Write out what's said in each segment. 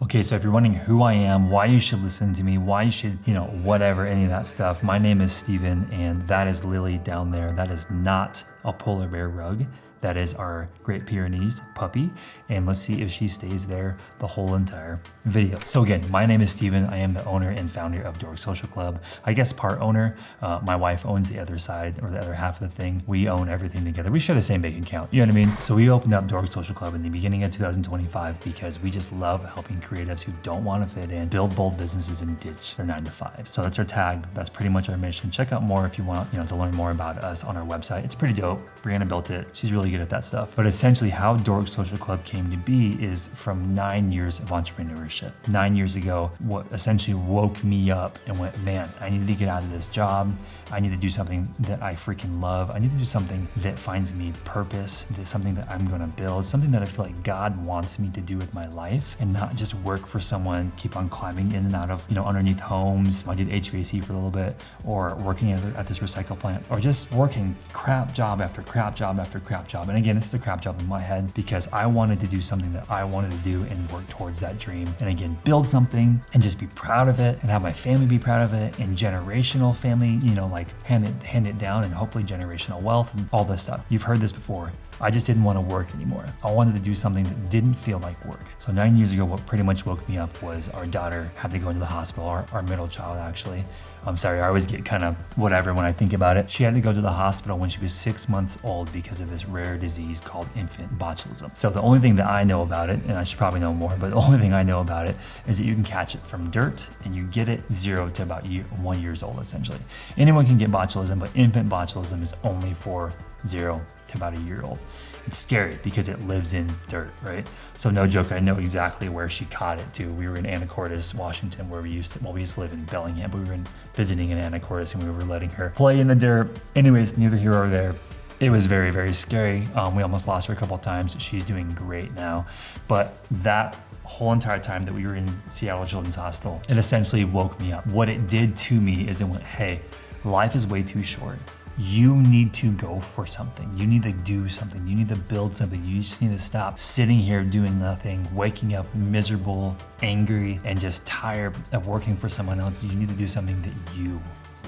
Okay, so if you're wondering who I am, why you should listen to me, why you should, whatever, any of that stuff, my name is Steven, and that is Lily down there. That is not a polar bear rug. That is our Great Pyrenees puppy, and let's see if she stays there the whole entire video. So again, my name is Steven. I am the owner and founder of Dorks Social Club. I guess part owner. My wife owns the other side, or the other half of the thing. We own everything together. We share the same bank account, you know what I mean? So we opened up Dorks Social Club in the beginning of 2025 because we just love helping creatives who don't want to fit in, build bold businesses and ditch their 9-to-5. So that's our tag. That's pretty much our mission. Check out more if you want, to learn more about us on our website. It's pretty dope. Brianna built it. She's really good at that stuff. But essentially how Dorks Social Club came to be is from 9 years of entrepreneurship. 9 years ago, what essentially woke me up and went, man, I need to get out of this job. I need to do something that I freaking love. I need to do something that finds me purpose. That's something that I'm gonna build, something that I feel like God wants me to do with my life and not just work for someone, keep on climbing in and out of, underneath homes. I did HVAC for a little bit, or working at this recycle plant, or just working crap job after crap job after crap job. And again, this is a crap job in my head because I wanted to do something that I wanted to do and work towards that dream. And again, build something and just be proud of it and have my family be proud of it, and generational family, like hand it down, and hopefully generational wealth and all this stuff. You've heard this before. I just didn't want to work anymore. I wanted to do something that didn't feel like work. So 9 years ago, what pretty much woke me up was our daughter had to go into the hospital, our middle child actually. I'm sorry, I always get kind of whatever when I think about it. She had to go to the hospital when she was 6 months old because of this rare disease called infant botulism. So the only thing that I know about it, and I should probably know more, but the only thing I know about it is that you can catch it from dirt and you get it 0 to about 1 year old essentially. Anyone can get botulism, but infant botulism is only for 0 to about 1 year old. It's scary because it lives in dirt, right? So no joke, I know exactly where she caught it too. We were in Anacortes, Washington, where we used to live in Bellingham, but we were visiting in Anacortes and we were letting her play in the dirt. Anyways, neither here or there. It was very, very scary. We almost lost her a couple of times. She's doing great now. But that whole entire time that we were in Seattle Children's Hospital, it essentially woke me up. What it did to me is it went, hey, life is way too short. You need to go for something. You need to do something. You need to build something. You just need to stop sitting here doing nothing, waking up miserable, angry, and just tired of working for someone else. You need to do something that you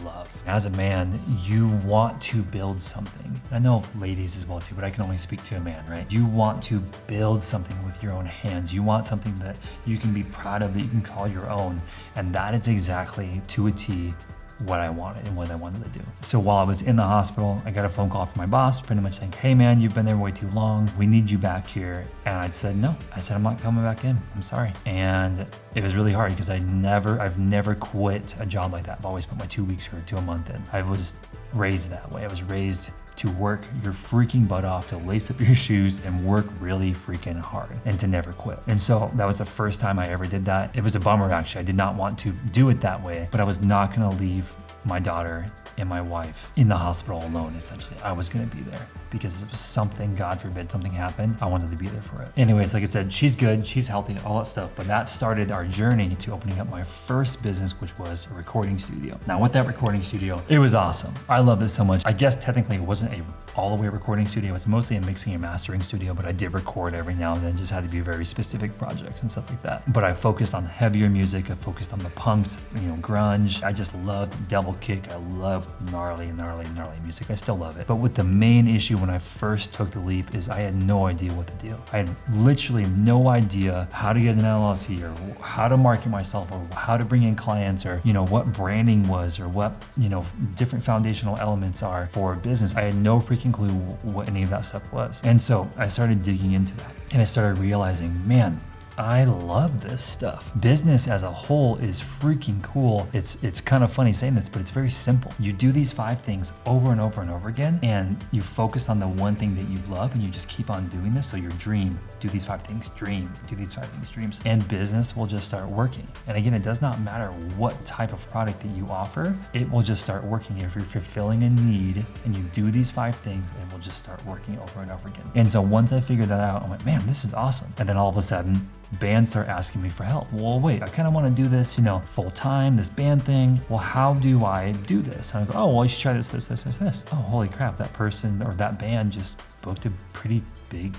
love. As a man, you want to build something. I know ladies as well too, but I can only speak to a man, right? You want to build something with your own hands. You want something that you can be proud of, that you can call your own. And that is exactly to a T what I wanted and what I wanted to do. So while I was in the hospital, I got a phone call from my boss pretty much saying, hey man, you've been there way too long. We need you back here. And I said, no. I said, I'm not coming back in. I'm sorry. And it was really hard because I've never quit a job like that. I've always put my 2 weeks or to a month in. I was raised that way. I was raised to work your freaking butt off, to lace up your shoes and work really freaking hard and to never quit. And so that was the first time I ever did that. It was a bummer actually. I did not want to do it that way, but I was not gonna leave my daughter and my wife in the hospital alone, essentially. I was gonna be there because if something, God forbid, something happened, I wanted to be there for it. Anyways, like I said, she's good, she's healthy, all that stuff, but that started our journey to opening up my first business, which was a recording studio. Now with that recording studio, it was awesome. I love this so much. I guess technically it wasn't a all the way recording studio. It's mostly a mixing and mastering studio, but I did record every now and then, just had to be very specific projects and stuff like that. But I focused on heavier music. I focused on the punks, grunge. I just loved double kick. I loved gnarly music. I still love it. But with the main issue when I first took the leap is I had no idea what to do. I had literally no idea how to get an LLC or how to market myself or how to bring in clients or, what branding was or what, different foundational elements are for a business. I had no freaking clue what any of that stuff was. And so I started digging into that and I started realizing, man, I love this stuff. Business as a whole is freaking cool. It's kind of funny saying this, but it's very simple. You do these 5 things over and over and over again, and you focus on the one thing that you love, and you just keep on doing this. So your dream, do these 5 things, dream, do these 5 things, dreams, and business will just start working. And again, it does not matter what type of product that you offer, it will just start working. If you're fulfilling a need and you do these 5 things, it will just start working over and over again. And so once I figured that out, I went, man, this is awesome. And then all of a sudden, bands start asking me for help. Well, wait, I kind of want to do this, full time, this band thing. Well, how do I do this? And I go, oh, well, you should try this. Oh, holy crap, that person or that band just booked a pretty big,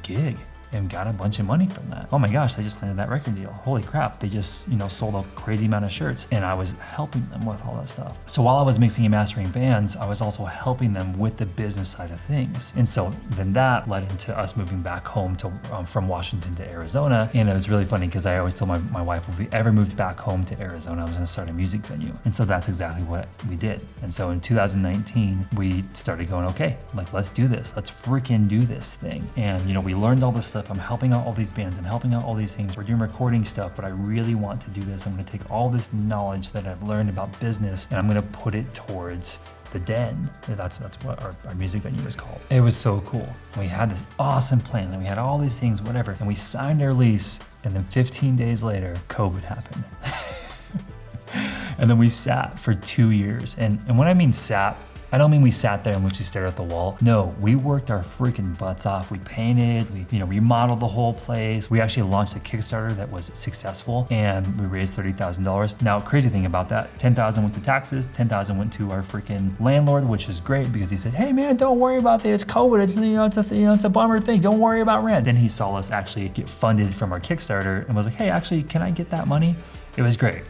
gig. and got a bunch of money from that. Oh my gosh, they just landed that record deal. Holy crap, they just, sold a crazy amount of shirts, and I was helping them with all that stuff. So while I was mixing and mastering bands, I was also helping them with the business side of things. And so then that led into us moving back home to from Washington to Arizona. And it was really funny because I always told my wife, if we ever moved back home to Arizona, I was gonna start a music venue. And so that's exactly what we did. And so in 2019, we started going, okay, like let's do this. Let's freaking do this thing. And we learned all this stuff. I'm helping out all these bands. I'm helping out all these things. We're doing recording stuff, but I really want to do this. I'm gonna take all this knowledge that I've learned about business and I'm gonna put it towards the Den. That's what our music venue was called. It was so cool. We had this awesome plan and we had all these things, whatever. And we signed our lease, and then 15 days later, COVID happened. And then we sat for 2 years. And when I mean sat, I don't mean we sat there and literally stared at the wall. No, we worked our freaking butts off. We painted, we remodeled the whole place. We actually launched a Kickstarter that was successful, and we raised $30,000. Now, crazy thing about that, $10,000 went to taxes, $10,000 went to our freaking landlord, which is great because he said, hey man, don't worry about that. It's COVID. It's a bummer thing. Don't worry about rent. Then he saw us actually get funded from our Kickstarter and was like, hey, actually, can I get that money? It was great.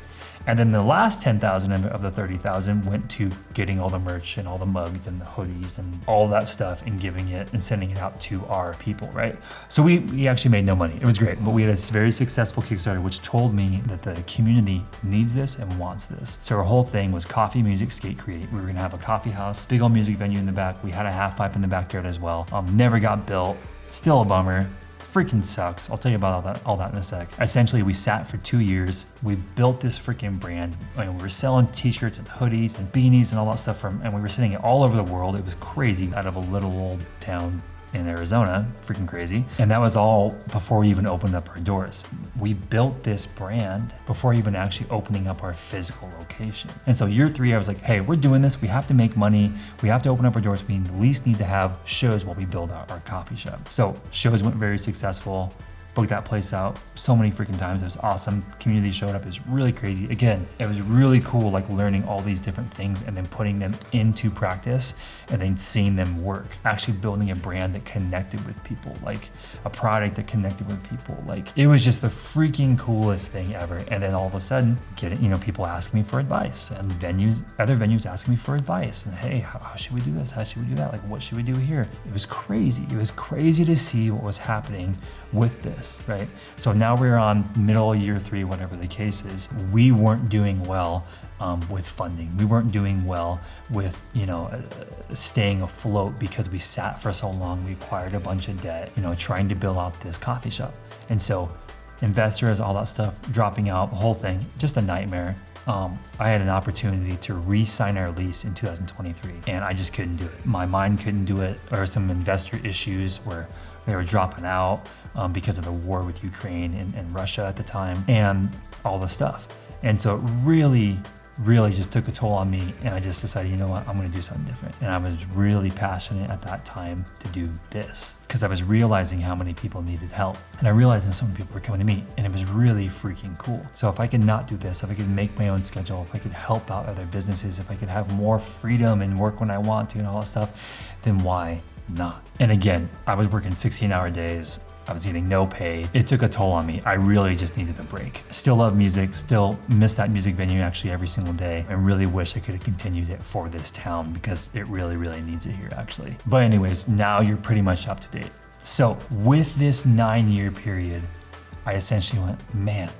And then the last 10,000 of the 30,000 went to getting all the merch and all the mugs and the hoodies and all that stuff and giving it and sending it out to our people, right? So we actually made no money. It was great, but we had a very successful Kickstarter, which told me that the community needs this and wants this. So our whole thing was coffee, music, skate, create. We were gonna have a coffee house, big old music venue in the back. We had a half pipe in the backyard as well. Never got built, still a bummer. Freaking sucks. I'll tell you about all that in a sec. Essentially, we sat for 2 years. We built this freaking brand. We were selling t-shirts and hoodies and beanies and all that stuff and we were sending it all over the world. It was crazy out of a little old town in Arizona, freaking crazy. And that was all before we even opened up our doors. We built this brand before even actually opening up our physical location. And so year 3, I was like, hey, we're doing this. We have to make money. We have to open up our doors. We at least need to have shows while we build out our coffee shop. So shows went very successful. Booked that place out so many freaking times. It was awesome. Community showed up. It was really crazy. Again, it was really cool, like learning all these different things and then putting them into practice and then seeing them work. Actually building a brand that connected with people, like a product that connected with people. Like it was just the freaking coolest thing ever. And then all of a sudden, people asking me for advice and other venues asking me for advice. And hey, how should we do this? How should we do that? Like what should we do here? It was crazy. It was crazy to see what was happening with this, right? So now we're on middle year 3, whatever the case is. We weren't doing well with funding. We weren't doing well with, staying afloat because we sat for so long. We acquired a bunch of debt, trying to build out this coffee shop. And so investors, all that stuff, dropping out, the whole thing, just a nightmare. I had an opportunity to re-sign our lease in 2023 and I just couldn't do it. My mind couldn't do it. There were some investor issues where they were dropping out because of the war with Ukraine and Russia at the time and all the stuff. And so it really just took a toll on me and I just decided, you know what, I'm gonna do something different. And I was really passionate at that time to do this because I was realizing how many people needed help. And I realized that so many people were coming to me and it was really freaking cool. So if I could not do this, if I could make my own schedule, if I could help out other businesses, if I could have more freedom and work when I want to and all that stuff, then why not? And again, I was working 16-hour days. I was getting no pay. It took a toll on me. I really just needed a break. Still love music, still miss that music venue actually every single day. I really wish I could have continued it for this town because it really, really needs it here actually. But anyways, now you're pretty much up to date. So with this 9-year period, I essentially went, man,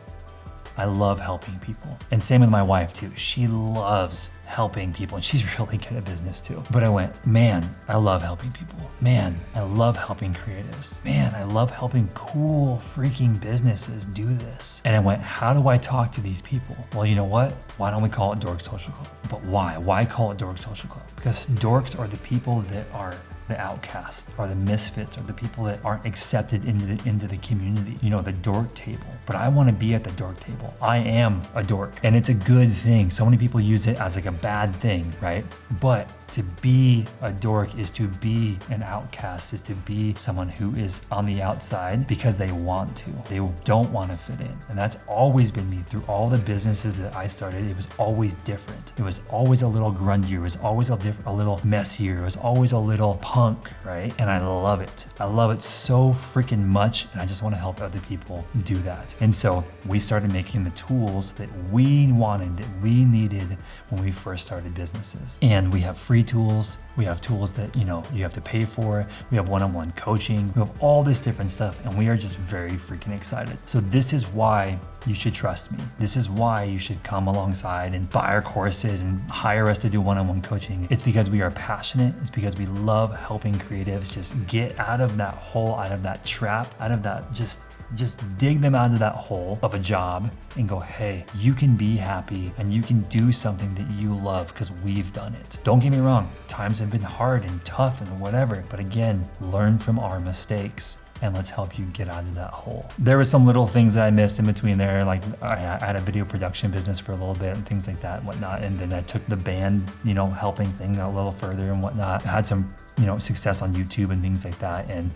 I love helping people. And same with my wife too. She loves helping people and she's really good at business too. But I went, man, I love helping people. Man, I love helping creatives. Man, I love helping cool freaking businesses do this. And I went, how do I talk to these people? Well, you know what? Why don't we call it Dorks Social Club? But why? Why call it Dorks Social Club? Because dorks are the people that are the outcasts, or the misfits, or the people that aren't accepted into the community, the dork table. But I want to be at the dork table. I am a dork and it's a good thing. So many people use it as like a bad thing, right? But To be a dork is to be an outcast, is to be someone who is on the outside because they want to. They don't want to fit in. And that's always been me through all the businesses that I started. It was always different. It was always a little grungier. It was always a little messier. It was always a little punk, right? And I love it. I love it so freaking much. And I just want to help other people do that. And so we started making the tools that we wanted, that we needed when we first started businesses. And we have free tools. We have tools that, you have to pay for. We have one-on-one coaching. We have all this different stuff. And we are just very freaking excited. So this is why you should trust me. This is why you should come alongside and buy our courses and hire us to do one-on-one coaching. It's because we are passionate. It's because we love helping creatives just get out of that hole, out of that trap, out of that just dig them out of that hole of a job and go, hey, you can be happy and you can do something that you love because we've done it. Don't get me wrong, times have been hard and tough and whatever, but again, learn from our mistakes and let's help you get out of that hole. There were some little things that I missed in between there, like I had a video production business for a little bit and things like that and whatnot, and then I took the band, helping thing a little further and whatnot. I had some success on YouTube and things like that, and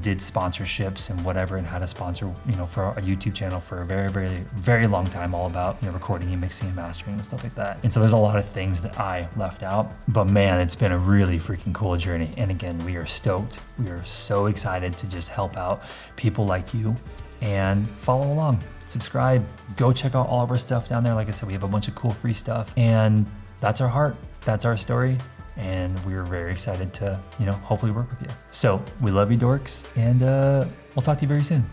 did sponsorships and whatever, and had a sponsor for a YouTube channel for a very, very, very long time, all about recording and mixing and mastering and stuff like that. And so there's a lot of things that I left out, but man, it's been a really freaking cool journey. And again, we are stoked. We are so excited to just help out people like you, and follow along, subscribe, go check out all of our stuff down there. Like I said, we have a bunch of cool free stuff, and that's our heart, that's our story. And we're very excited to, hopefully work with you. So we love you, dorks, and we'll talk to you very soon.